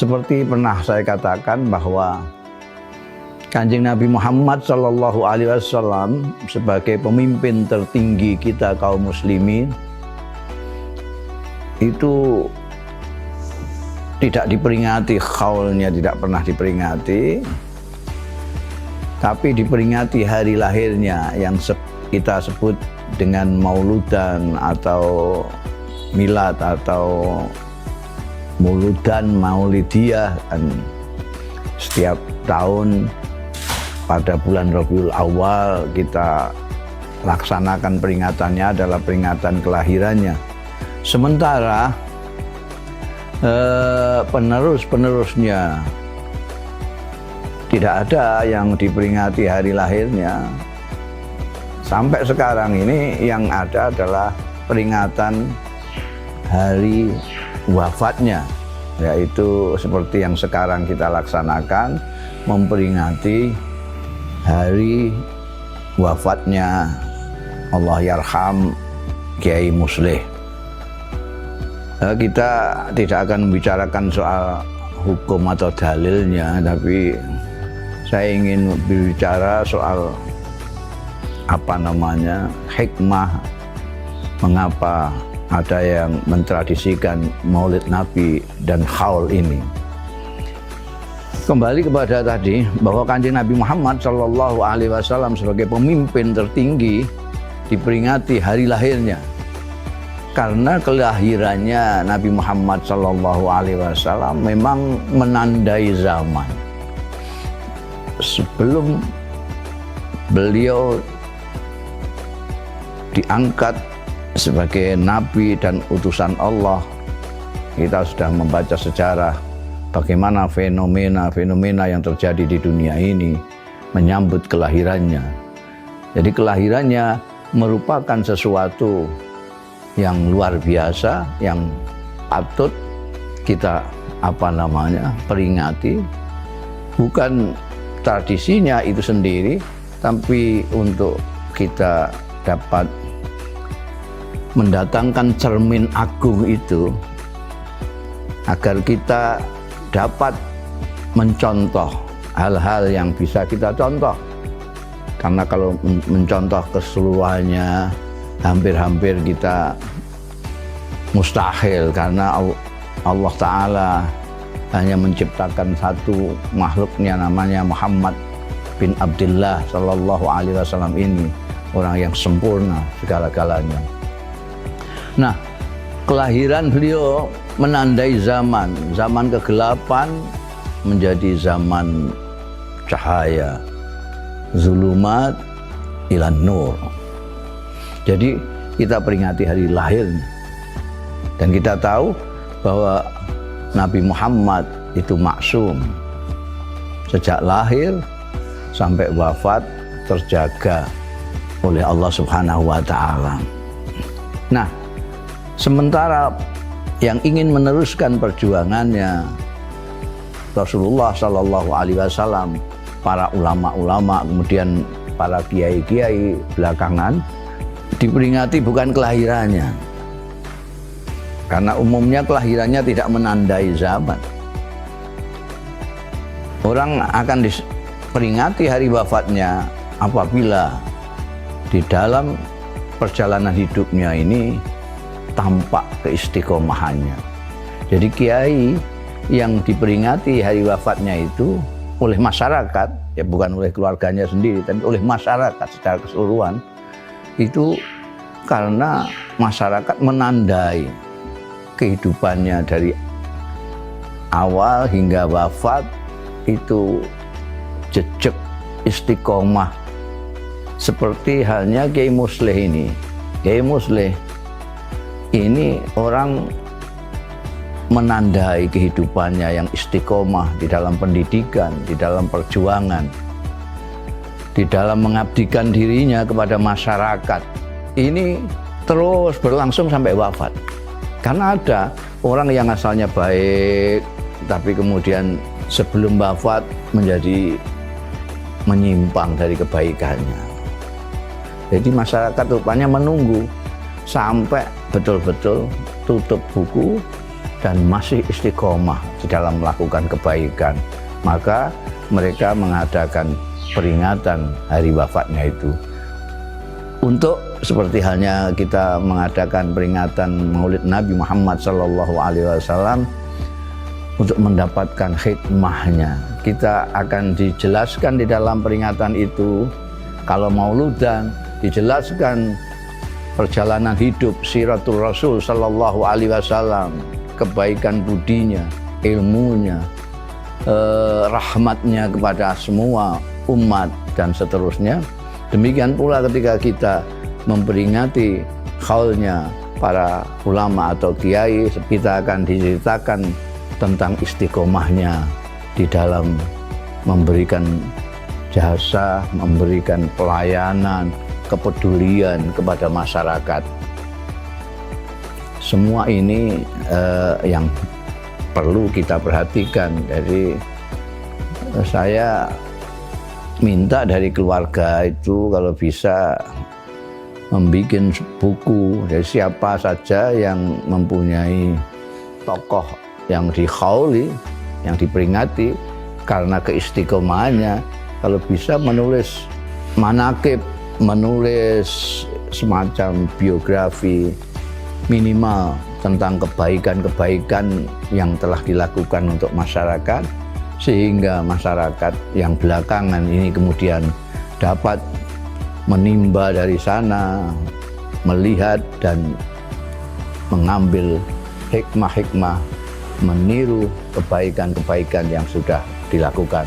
Seperti pernah saya katakan bahwa Kanjeng Nabi Muhammad Shallallahu Alaihi Wasallam sebagai pemimpin tertinggi kita kaum muslimin itu tidak diperingati, khaulnya tidak pernah diperingati, tapi diperingati hari lahirnya yang kita sebut dengan mauludan atau milad atau muludan maulidiyah. Dan setiap tahun pada bulan Rabiul Awal kita laksanakan peringatannya adalah peringatan kelahirannya. Sementara penerus-penerusnya tidak ada yang diperingati hari lahirnya. Sampai sekarang ini yang ada adalah peringatan hari wafatnya, yaitu seperti yang sekarang kita laksanakan, memperingati hari wafatnya Allahyarham Kiai Musleh. Kita tidak akan membicarakan soal hukum atau dalilnya, tapi saya ingin berbicara soal hikmah mengapa ada yang mentradisikan Maulid Nabi dan haul ini. Kembali kepada tadi bahwa Kanjeng Nabi Muhammad Shallallahu Alaihi Wasallam sebagai pemimpin tertinggi diperingati hari lahirnya, karena kelahirannya Nabi Muhammad Shallallahu Alaihi Wasallam memang menandai zaman. Sebelum beliau diangkat sebagai nabi dan utusan Allah, kita sudah membaca sejarah bagaimana fenomena yang terjadi di dunia ini menyambut kelahirannya. Jadi kelahirannya merupakan sesuatu yang luar biasa, yang patut kita peringati. Bukan tradisinya itu sendiri, tapi untuk kita dapat mendatangkan cermin agung itu, agar kita dapat mencontoh hal-hal yang bisa kita contoh. Karena kalau mencontoh keseluruhannya hampir-hampir kita mustahil, karena Allah Ta'ala hanya menciptakan satu makhluknya namanya Muhammad bin Abdullah Sallallahu Alaihi Wasallam ini, orang yang sempurna segala-galanya. Nah, kelahiran beliau menandai zaman kegelapan menjadi zaman cahaya, zulumat ilan nur. Jadi kita peringati hari lahirnya, dan kita tahu bahwa Nabi Muhammad itu maksum, sejak lahir sampai wafat terjaga oleh Allah Subhanahu wa Ta'ala. Nah, sementara yang ingin meneruskan perjuangannya Rasulullah Shallallahu Alaihi Wasallam, para ulama-ulama, kemudian para kiai-kiai belakangan, diperingati bukan kelahirannya, karena umumnya kelahirannya tidak menandai zaman. Orang akan diperingati hari wafatnya apabila di dalam perjalanan hidupnya ini tampak keistiqomahannya. Jadi kiai yang diperingati hari wafatnya itu oleh masyarakat, ya bukan oleh keluarganya sendiri, tapi oleh masyarakat secara keseluruhan, itu karena masyarakat menandai kehidupannya dari awal hingga wafat itu jejak istiqomah. Seperti halnya Kiai Musleh ini. Kiai Musleh ini orang menandai kehidupannya yang istiqomah di dalam pendidikan, di dalam perjuangan, di dalam mengabdikan dirinya kepada masyarakat. Ini terus berlangsung sampai wafat. Karena ada orang yang asalnya baik, tapi kemudian sebelum wafat menjadi menyimpang dari kebaikannya. Jadi masyarakat rupanya menunggu sampai betul-betul tutup buku, dan masih istiqomah di dalam melakukan kebaikan, maka mereka mengadakan peringatan hari wafatnya itu. Untuk seperti halnya kita mengadakan peringatan Maulid Nabi Muhammad SAW, untuk mendapatkan hikmahnya, kita akan dijelaskan di dalam peringatan itu. Kalau Mauludan dijelaskan perjalanan hidup siratul Rasul Sallallahu Alaihi Wasallam, kebaikan budinya, ilmunya, rahmatnya kepada semua umat dan seterusnya. Demikian pula ketika kita memperingati haulnya para ulama atau kiai, kita akan diceritakan tentang istiqomahnya di dalam memberikan jasa, memberikan pelayanan, kepedulian kepada masyarakat. Semua ini yang perlu kita perhatikan. Jadi saya minta dari keluarga itu kalau bisa membuat buku dari siapa saja yang mempunyai tokoh yang dihauli, yang diperingati karena keistiqomahannya, kalau bisa menulis manaqib, menulis semacam biografi minimal tentang kebaikan-kebaikan yang telah dilakukan untuk masyarakat, sehingga masyarakat yang belakangan ini kemudian dapat menimba dari sana, melihat dan mengambil hikmah-hikmah, meniru kebaikan-kebaikan yang sudah dilakukan.